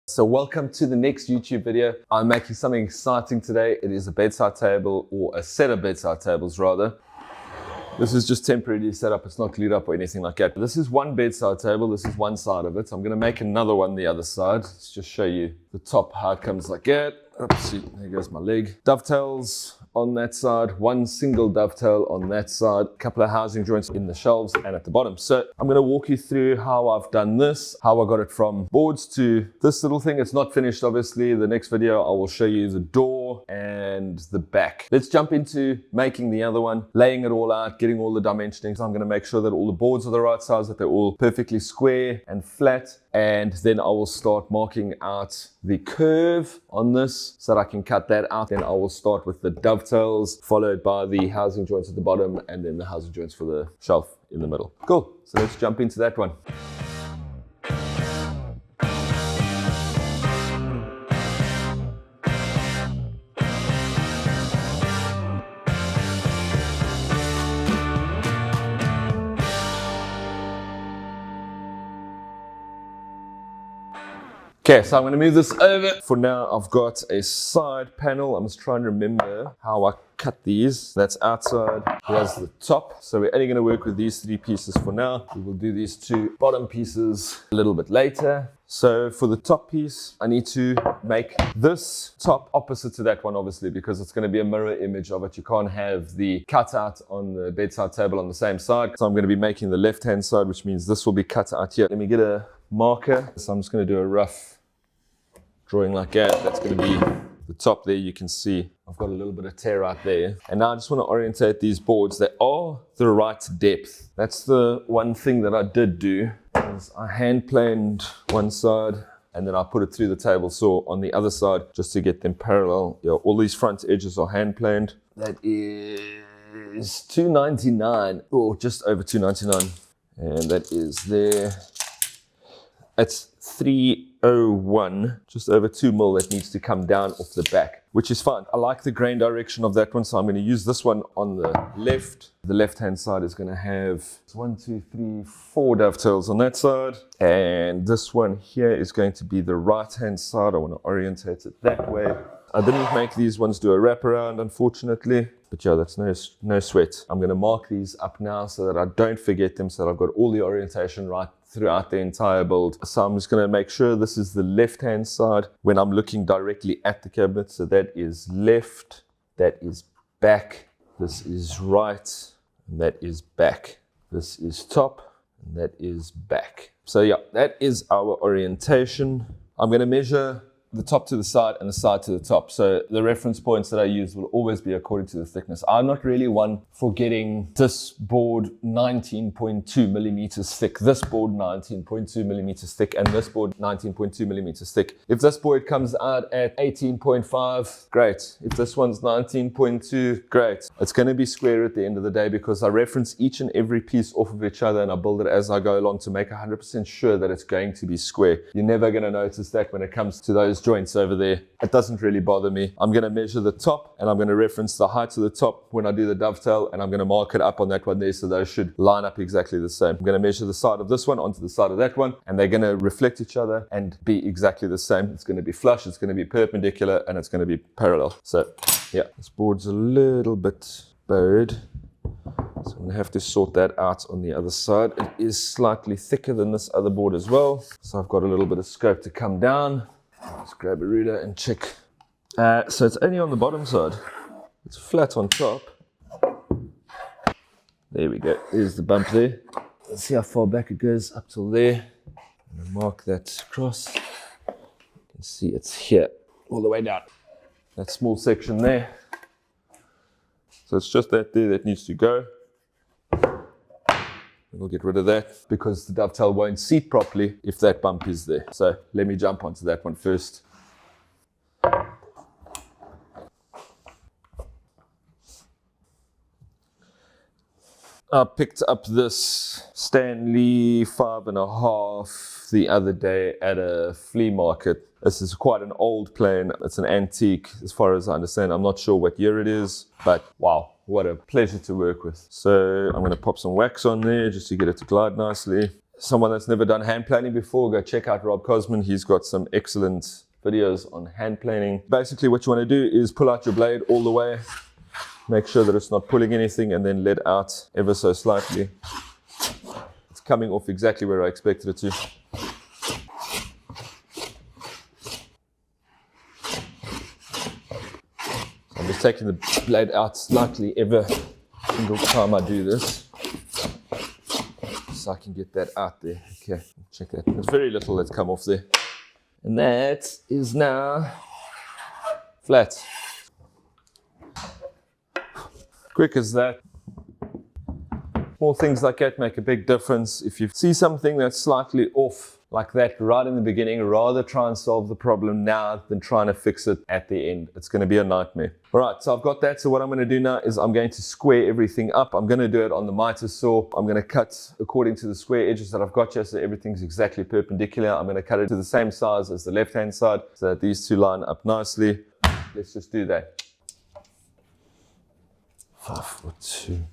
So welcome to the next YouTube video. I'm making something exciting today. It is a bedside table, or a set of bedside tables rather. This is just temporarily set up, it's not glued up or anything like that. This is one bedside table, this is one side of it. I'm gonna make another one the other side. Let's just show you the top, how it comes like that. Oopsie, there goes my leg. Dovetails on that side, one single dovetail on that side, a couple of housing joints in the shelves and at the bottom. So I'm going to walk you through how I've done this, how I got it from boards to this little thing. It's not finished, obviously. The next video I will show you the door and the back. Let's jump into making the other one, laying it all out, getting all the dimensionings. I'm going to make sure that all the boards are the right size, that they're all perfectly square and flat. And then I will start marking out the curve on this so that I can cut that out. Then I will start with the dovetails, followed by the housing joints at the bottom, and then the housing joints for the shelf in the middle. Cool, so let's jump into that one. Okay, so I'm going to move this over. For now, I've got a side panel. I'm just trying to remember how I cut these. That's outside. Here's the top. So we're only going to work with these three pieces for now. We will do these two bottom pieces a little bit later. So for the top piece, I need to make this top opposite to that one, obviously, because it's going to be a mirror image of it. You can't have the cutout on the bedside table on the same side. So I'm going to be making the left-hand side, which means this will be cut out here. Let me get a marker. So I'm just going to do a rough drawing like that. That's going to be the top there. You can see I've got a little bit of tear out there. And now I just want to orientate these boards. They are the right depth. That's the one thing that I did do, is I hand planed one side and then I put it through the table saw on the other side just to get them parallel. Yeah, all these front edges are hand planed. That is $2.99, or just over $2.99. And that is there. It's 301, just over 2 mil that needs to come down off the back, which is fine. I like the grain direction of that one, so I'm going to use this one on the left. The left-hand side is going to have 1, 2, 3, 4 dovetails on that side, and this one here is going to be the right-hand side. I want to orientate it that way. I didn't make these ones do a wraparound, unfortunately, but yeah, that's no sweat. I'm going to mark these up now so that I don't forget them, so that I've got all the orientation right throughout the entire build. So I'm just going to make sure this is the left-hand side when I'm looking directly at the cabinet. So that is left, that is back, this is right, and that is back. This is top, and that is back. So yeah, that is our orientation. I'm going to measure the top to the side and the side to the top. So the reference points that I use will always be according to the thickness. I'm not really one for getting this board 19.2 millimeters thick, this board 19.2 millimeters thick, and this board 19.2 millimeters thick. If this board comes out at 18.5, great. If this one's 19.2, great. It's going to be square at the end of the day because I reference each and every piece off of each other and I build it as I go along to make 100% sure that it's going to be square. You're never going to notice that when it comes to those joints over there. It doesn't really bother me. I'm going to measure the top and I'm going to reference the height of the top when I do the dovetail, and I'm going to mark it up on that one there, so those should line up exactly the same. I'm going to measure the side of this one onto the side of that one, and they're going to reflect each other and be exactly the same. It's going to be flush, it's going to be perpendicular, and it's going to be parallel. So yeah, this board's a little bit bowed, so I'm going to have to sort that out on the other side. It is slightly thicker than this other board as well, so I've got a little bit of scope to come down. Let's grab a ruler and check. So it's only on the bottom side. It's flat on top. There we go. There's the bump there. Let's see how far back it goes, up till there. I'm going to mark that across. You can see it's here, all the way down. That small section there. So it's just that there that needs to go. We'll get rid of that because the dovetail won't seat properly if that bump is there. So let me jump onto that one first. I picked up this Stanley 5.5 the other day at a flea market. This is quite an old plane. It's an antique as far as I understand. I'm not sure what year it is, but wow, what a pleasure to work with. So I'm going to pop some wax on there just to get it to glide nicely. someone that's never done hand planing before, go check out Rob Cosman. He's got some excellent videos on hand planing. Basically what you want to do is pull out your blade all the way, make sure that it's not pulling anything, and then let out ever so slightly. It's coming off exactly where I expected it to. I'm just taking the blade out slightly every single time I do this, so I can get that out there. Okay, check that. There's very little that's come off there. And that is now flat. Quick as that. Small things like that make a big difference. If you see something that's slightly off like that right in the beginning, rather try and solve the problem now than trying to fix it at the end. It's going to be a nightmare. All right, so I've got that. So what I'm going to do now is I'm going to square everything up. I'm going to do it on the miter saw. I'm going to cut according to the square edges that I've got here, so everything's exactly perpendicular. I'm going to cut it to the same size as the left-hand side so that these two line up nicely. Let's just do that. 5'2".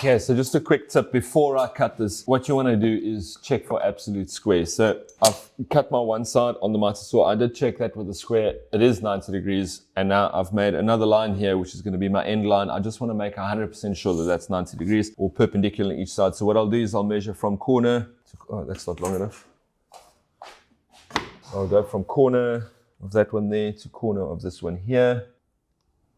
Okay, so just a quick tip before I cut this. What you want to do is check for absolute squares. So I've cut my one side on the miter saw. I did check that with the square. It is 90 degrees. And now I've made another line here, which is going to be my end line. I just want to make 100% sure that that's 90 degrees or perpendicular on each side. So what I'll do is I'll measure from corner to, oh, that's not long enough. I'll go from corner of that one there to corner of this one here.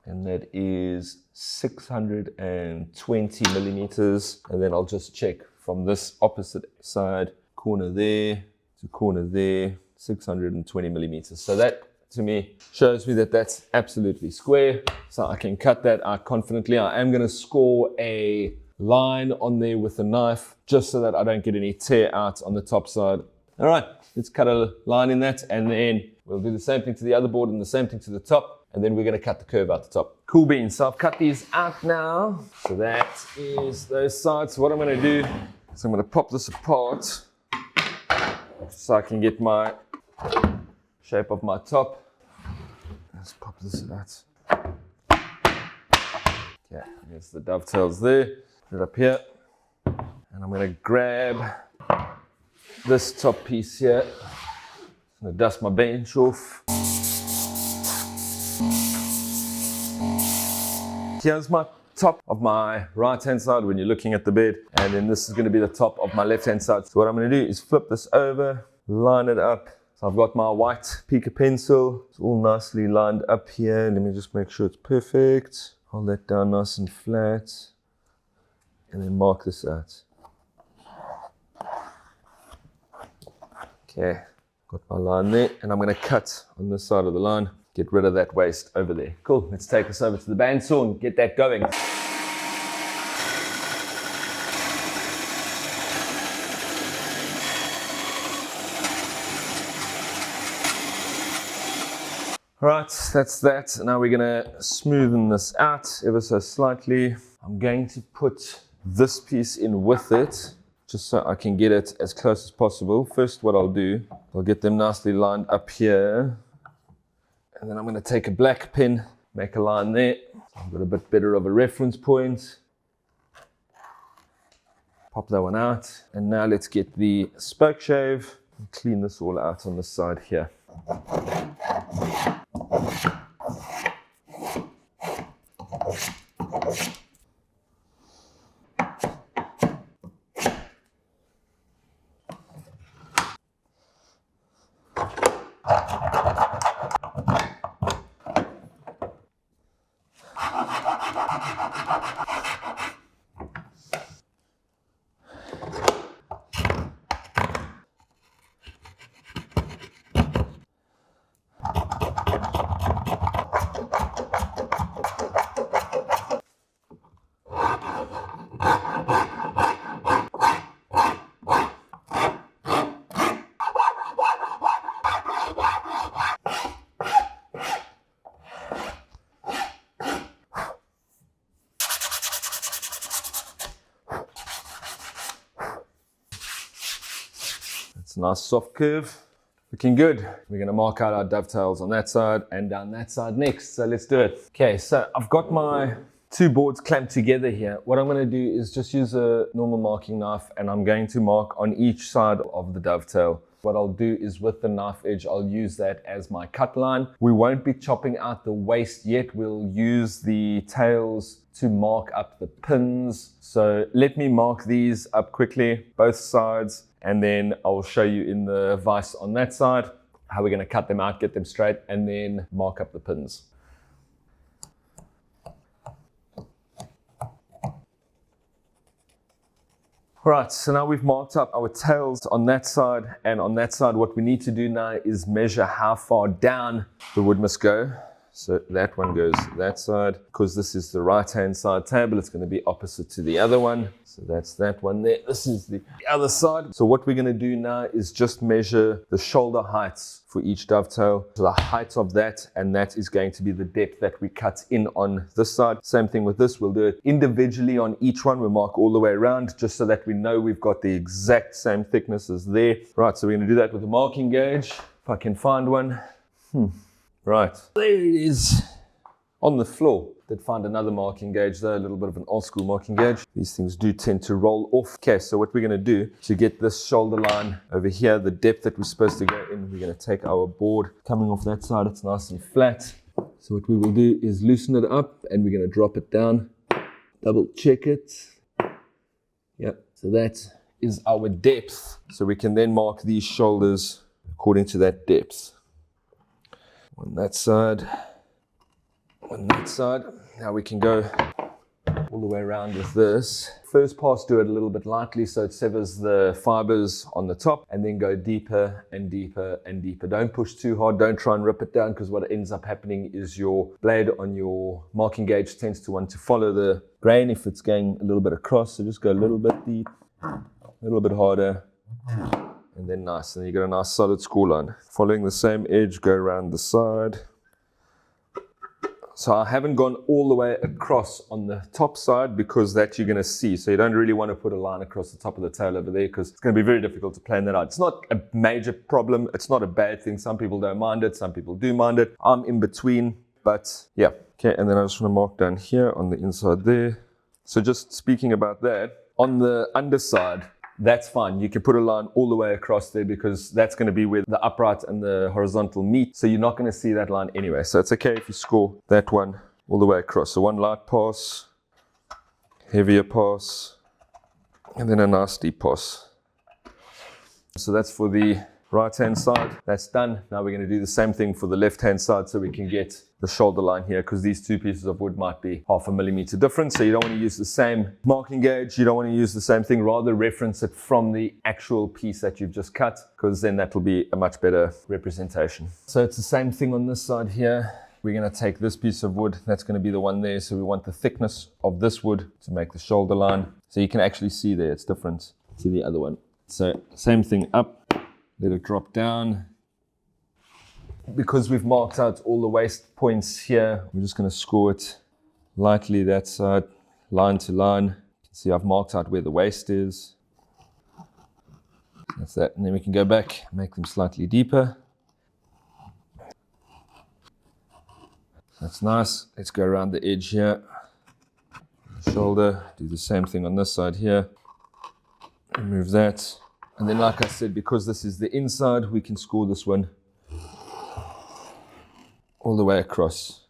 And that is 620 millimeters. And then I'll just check from this opposite side, corner there to corner there, 620 millimeters. So that to me shows me that that's absolutely square. So I can cut that out confidently. I am going to score a line on there with a knife just so that I don't get any tear out on the top side. All right, let's cut a line in that, and then we'll do the same thing to the other board and the same thing to the top. And then we're going to cut the curve out the top. Cool beans. So I've cut these out now. So that is those sides. So what I'm going to do is I'm going to pop this apart so I can get my shape of my top. Let's pop this out. Okay, there's the dovetails there. Put it up here. And I'm going to grab this top piece here. I'm going to dust my bench off. Here's my top of my right hand side when you're looking at the bed, and then this is going to be the top of my left hand side. So what I'm going to do is flip this over, line it up. So I've got my white Pica pencil. It's all nicely lined up here. Let me just make sure it's perfect. Hold that down nice and flat, and then mark this out. Okay, got my line there, and I'm going to cut on this side of the line. Get rid of that waste over there. Cool, let's take this over to the bandsaw and get that going. All right, that's that. Now we're gonna smoothen this out ever so slightly. I'm going to put this piece in with it, just so I can get it as close as possible. First, what I'll do, I'll get them nicely lined up here. And then I'm going to take a black pen, make a line there. I've got a bit better of a reference point. Pop that one out. And now let's get the spoke shave and clean this all out on the side here. a nice soft curve. Looking good. We're gonna mark out our dovetails on that side and down that side next. So let's do it. Okay, so I've got my two boards clamped together here. What I'm gonna do is just use a normal marking knife and I'm going to mark on each side of the dovetail. What I'll do is with the knife edge, I'll use that as my cut line. We won't be chopping out the waist yet. We'll use the tails to mark up the pins. So let me mark these up quickly, both sides, and then I'll show you in the vise on that side how we're gonna cut them out, get them straight, and then mark up the pins. Right, so now we've marked up our tails on that side and on that side. What we need to do now is measure how far down the wood must go. So that one goes that side. Because this is the right-hand side table, it's going to be opposite to the other one. So that's that one there. This is the other side. So what we're going to do now is just measure the shoulder heights for each dovetail. So the height of that, and that is going to be the depth that we cut in on this side. Same thing with this. We'll do it individually on each one. We'll mark all the way around just so that we know we've got the exact same thickness as there. Right, so we're going to do that with a marking gauge. If I can find one. Right, there it is on the floor. Did find another marking gauge though, a little bit of an old school marking gauge. These things do tend to roll off. Okay, so what we're gonna do to get this shoulder line over here, the depth that we're supposed to go in, we're gonna take our board coming off that side, it's nice and flat. So what we will do is loosen it up and we're gonna drop it down, double check it. Yep, so that is our depth. So we can then mark these shoulders according to that depth. On that side, on that side. Now we can go all the way around with this. First pass, do it a little bit lightly so it severs the fibers on the top, and then go deeper and deeper and deeper. Don't push too hard, don't try and rip it down, because what ends up happening is your blade on your marking gauge tends to want to follow the grain if it's going a little bit across. So just go a little bit deep, a little bit harder. And then nice, and you get a nice solid score line. Following the same edge, go around the side. So I haven't gone all the way across on the top side because that you're gonna see. So you don't really want to put a line across the top of the tail over there because it's gonna be very difficult to plan that out. It's not a major problem, it's not a bad thing. Some people don't mind it, some people do mind it. I'm in between, but yeah. Okay, and then I just wanna mark down here on the inside there. So just speaking about that, on the underside, that's fine. You can put a line all the way across there because that's going to be where the upright and the horizontal meet. So you're not going to see that line anyway. So it's okay if you score that one all the way across. So one light pass, heavier pass, and then a nice deep pass. So that's for the right-hand side. That's done. Now we're going to do the same thing for the left-hand side so we can get the shoulder line here, because these two pieces of wood might be 0.5 millimeter different. So you don't want to use the same marking gauge. You don't want to use the same thing. Rather reference it from the actual piece that you've just cut, because then that will be a much better representation. So it's the same thing on this side here. We're going to take this piece of wood. That's going to be the one there. So we want the thickness of this wood to make the shoulder line. So you can actually see there it's different to the other one. So same thing up. Let it drop down. Because we've marked out all the waist points here, we're just going to score it lightly that side, line to line. You can see I've marked out where the waist is. That's that. And then we can go back, make them slightly deeper. That's nice. Let's go around the edge here. The shoulder, do the same thing on this side here. Remove that. And then, like I said, because this is the inside, we can score this one all the way across.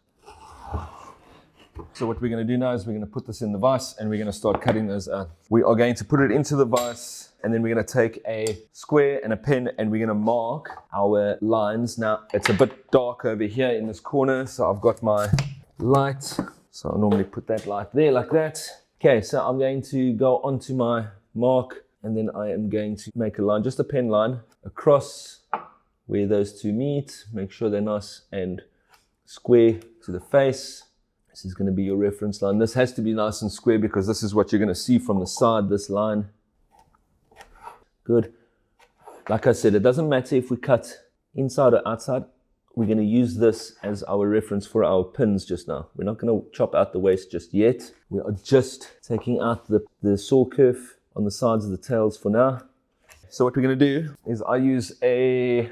So what we're going to do now is we're going to put this in the vise and we're going to start cutting those out. We are going to put it into the vise and then we're going to take a square and a pen and we're going to mark our lines. Now, it's a bit dark over here in this corner, so I've got my light. So I'll normally put that light there like that. Okay, so I'm going to go onto my mark. And then I am going to make a line, just a pen line, across where those two meet. Make sure they're nice and square to the face. This is going to be your reference line. This has to be nice and square because this is what you're going to see from the side, this line. Good. Like I said, it doesn't matter if we cut inside or outside. We're going to use this as our reference for our pins just now. We're not going to chop out the waist just yet. We are just taking out the saw curve on the sides of the tails for now. so what we're going to do is I use a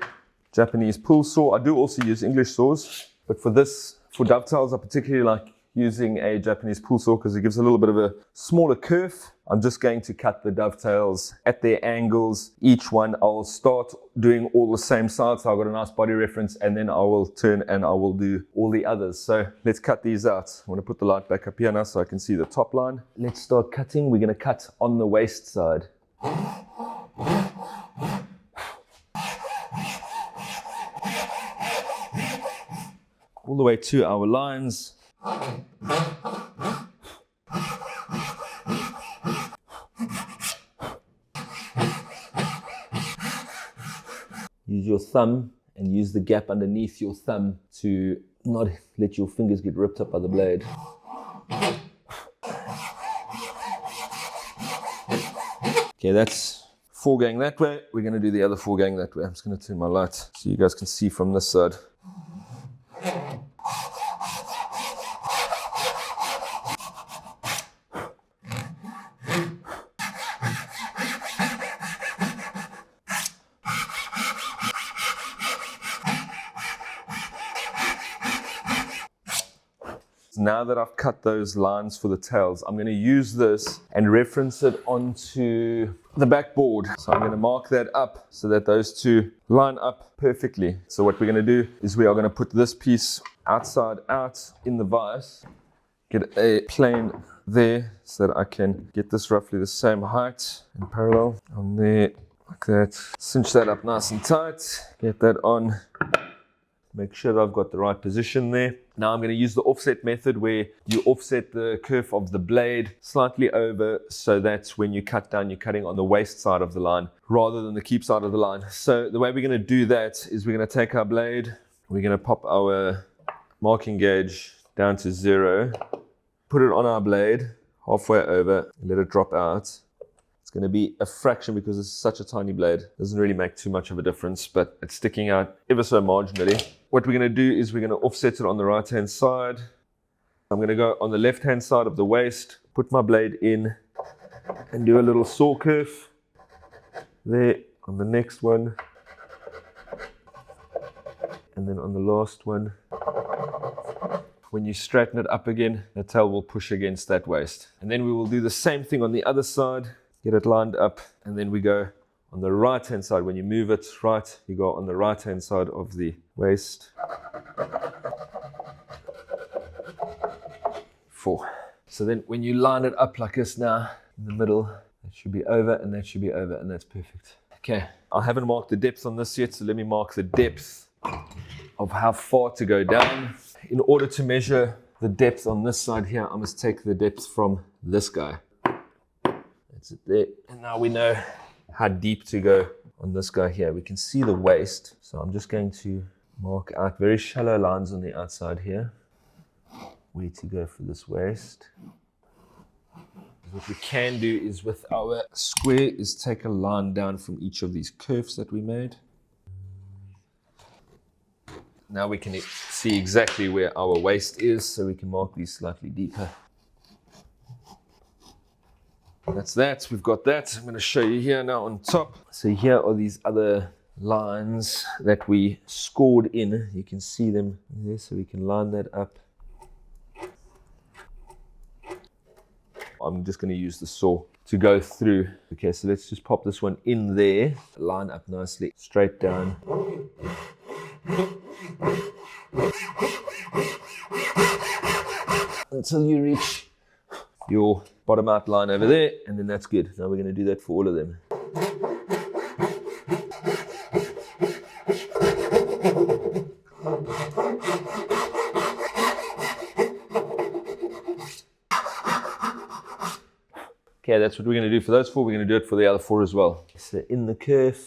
Japanese pull saw. I do also use English saws, but for dovetails, I particularly like using a Japanese pull saw because it gives a little bit of a smaller curve. I'm just going to cut the dovetails at their angles. Each one I'll start doing all the same sides, so I've got a nice body reference, and then I will turn and I will do all the others. So let's cut these out. I want to put the light back up here now so I can see the top line. Let's start cutting. We're going to cut on the waist side. All the way to our lines. Use your thumb and use the gap underneath your thumb to not let your fingers get ripped up by the blade. Okay, that's 4 going that way. We're going to do the other 4 going that way. I'm just going to turn my light so you guys can see from this side. Now that I've cut those lines for the tails, I'm going to use this and reference it onto the backboard. So I'm going to mark that up so that those two line up perfectly. So what we're going to do is we are going to put this piece outside out in the vise, get a plane there so that I can get this roughly the same height and parallel on there like that. Cinch that up nice and tight, get that on. Make sure that I've got the right position there. Now I'm going to use the offset method where you offset the curve of the blade slightly over so that when you cut down, you're cutting on the waist side of the line rather than the keep side of the line. So the way we're going to do that is we're going to take our blade, we're going to pop our marking gauge down to 0, put it on our blade halfway over, let it drop out. It's going to be a fraction because it's such a tiny blade. Doesn't really make too much of a difference, but it's sticking out ever so marginally. What we're going to do is we're going to offset it on the right hand side. I'm going to go on the left hand side of the waist, put my blade in and do a little saw curve there on the next one. And then on the last one, when you straighten it up again, the tail will push against that waist. And then we will do the same thing on the other side. Get it lined up, and then we go on the right hand side. When you move it right, you go on the right hand side of the waist. 4. So then when you line it up like this now, in the middle, that should be over, and that should be over, and that's perfect. Okay, I haven't marked the depth on this yet, so let me mark the depth of how far to go down. In order to measure the depth on this side here, I must take the depth from this guy. That's it there. And now we know how deep to go on this guy here. We can see the waist. So I'm just going to mark out very shallow lines on the outside here. Where to go for this waist. What we can do is with our square is take a line down from each of these curves that we made. Now we can see exactly where our waist is, so we can mark these slightly deeper. That's that, we've got that. I'm going to show you here now on top. So here are these other lines that we scored in. You can see them there, so we can line that up. I'm just going to use the saw to go through. Okay, so let's just pop this one in there. Line up nicely, straight down. Until you reach your bottom out line over there, and then that's good. Now we're going to do that for all of them. Okay, that's what we're going to do for those 4. We're going to do it for the other 4 as well. So in the curve.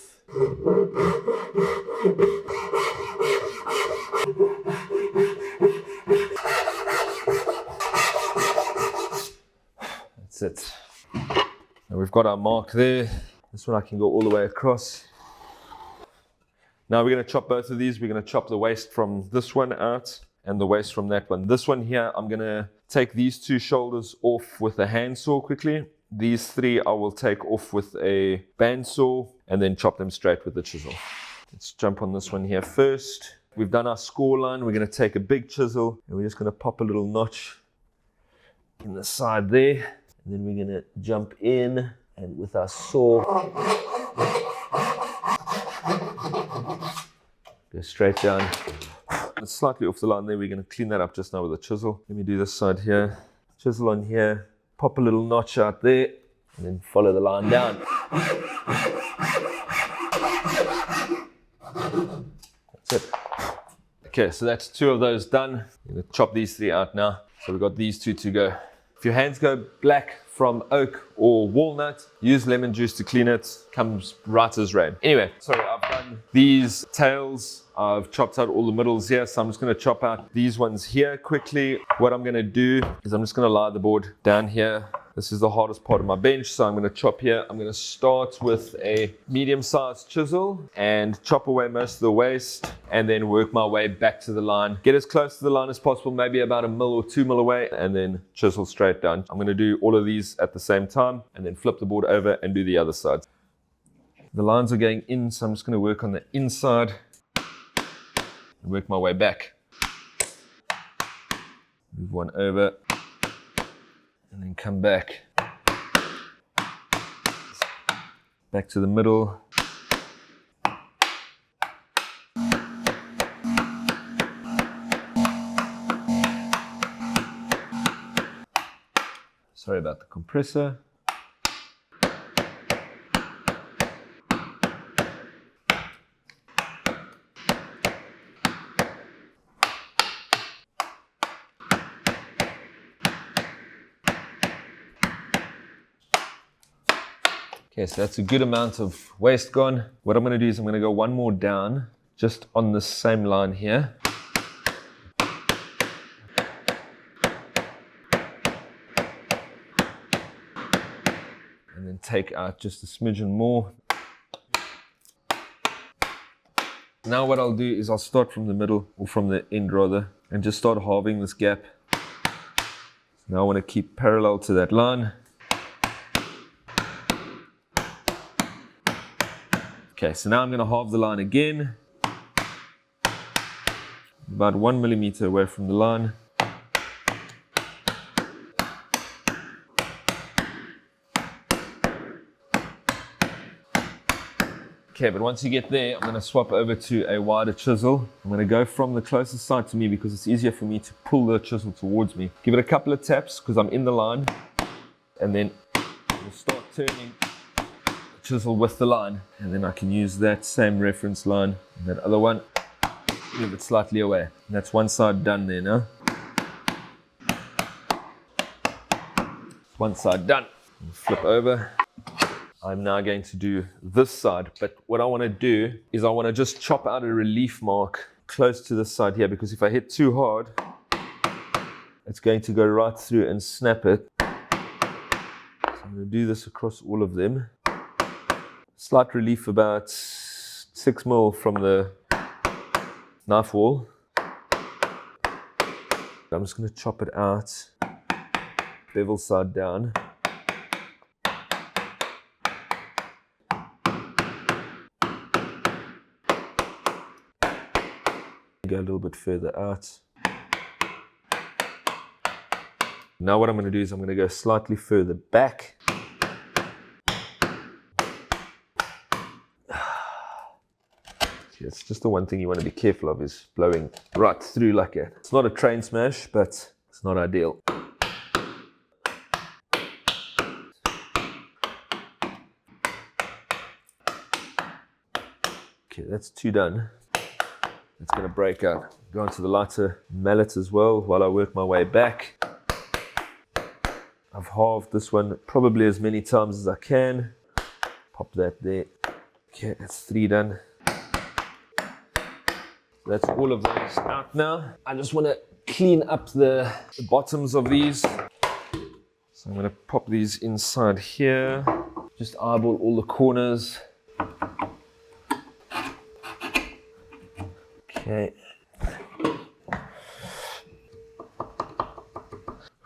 That's it. And we've got our mark there. This one I can go all the way across. Now we're going to chop both of these. We're going to chop the waist from this one out and the waist from that one. This one here, I'm going to take these 2 shoulders off with a handsaw quickly. These 3 I will take off with a bandsaw and then chop them straight with the chisel. Let's jump on this one here first. We've done our score line. We're going to take a big chisel and we're just going to pop a little notch in the side there. And then we're going to jump in and with our saw, go straight down. It's slightly off the line there. We're going to clean that up just now with a chisel. Let me do this side here. Chisel on here, pop a little notch out there, and then follow the line down. That's it. Okay, so that's 2 of those done. I'm going to chop these 3 out now. So we've got these 2 to go. If your hands go black from oak or walnut, use lemon juice to clean it. Comes right as rain. Anyway, so I've done these tails. I've chopped out all the middles here, so I'm just going to chop out these ones here quickly. What I'm going to do is I'm just going to lie the board down here. This is the hardest part of my bench, so I'm going to chop here. I'm going to start with a medium-sized chisel and chop away most of the waste and then work my way back to the line. Get as close to the line as possible, maybe about 1 mil or 2 mil away, and then chisel straight down. I'm going to do all of these at the same time and then flip the board over and do the other side. The lines are going in, so I'm just going to work on the inside and work my way back. Move one over and then come back to the middle. Sorry about the compressor. Okay, so that's a good amount of waste gone. What I'm going to do is I'm going to go 1 more down, just on this same line here. And then take out just a smidgen more. Now what I'll do is I'll start from the middle, or from the end rather, and just start halving this gap. Now I want to keep parallel to that line. Okay, so now I'm going to halve the line again, about 1 millimeter away from the line. Okay, but once you get there, I'm going to swap over to a wider chisel. I'm going to go from the closest side to me because it's easier for me to pull the chisel towards me. Give it a couple of taps because I'm in the line, and then we'll start turning chisel with the line, and then I can use that same reference line and that other one, move it slightly away. And that's one side done there now. One side done. Flip over. I'm now going to do this side, but what I want to do is I want to just chop out a relief mark close to this side here, because if I hit too hard, it's going to go right through and snap it. So I'm going to do this across all of them. Slight relief about 6 mil from the knife wall. I'm just going to chop it out, bevel side down. Go a little bit further out. Now what I'm going to do is I'm going to go slightly further back. It's just the one thing you want to be careful of, is blowing right through like that. It's not a train smash, but it's not ideal. Okay, that's 2 done. It's going to break out. Go onto the lighter mallet as well while I work my way back. I've halved this one probably as many times as I can. Pop that there. Okay, that's 3 done. That's all of those out now. I just want to clean up the bottoms of these. So I'm going to pop these inside here. Just eyeball all the corners. Okay.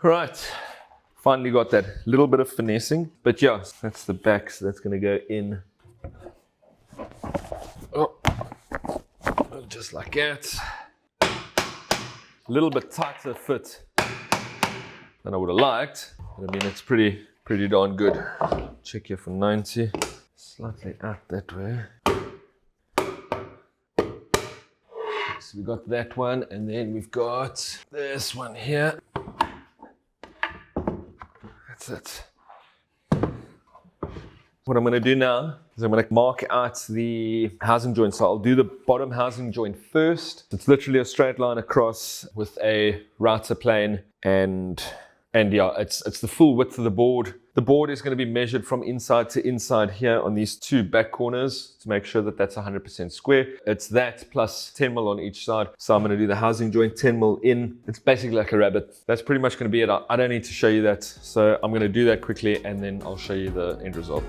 Right. Finally got that little bit of finessing. But yeah, that's the back, so that's gonna go in. Oh, just like that. A little bit tighter fit than I would have liked. But I mean, it's pretty darn good. Check here for 90. Slightly out that way. So we got that one, and then we've got this one here. That's it. What I'm going to do now is I'm going to mark out the housing joint. So I'll do the bottom housing joint first. It's literally a straight line across with a router plane, and yeah, it's the full width of the board. The board is going to be measured from inside to inside here on these two back corners to make sure that that's 100% square. It's that plus 10 mil on each side. So I'm going to do the housing joint 10 mil in. It's basically like a rabbit. That's pretty much going to be it. I don't need to show you that. So I'm going to do that quickly, and then I'll show you the end result.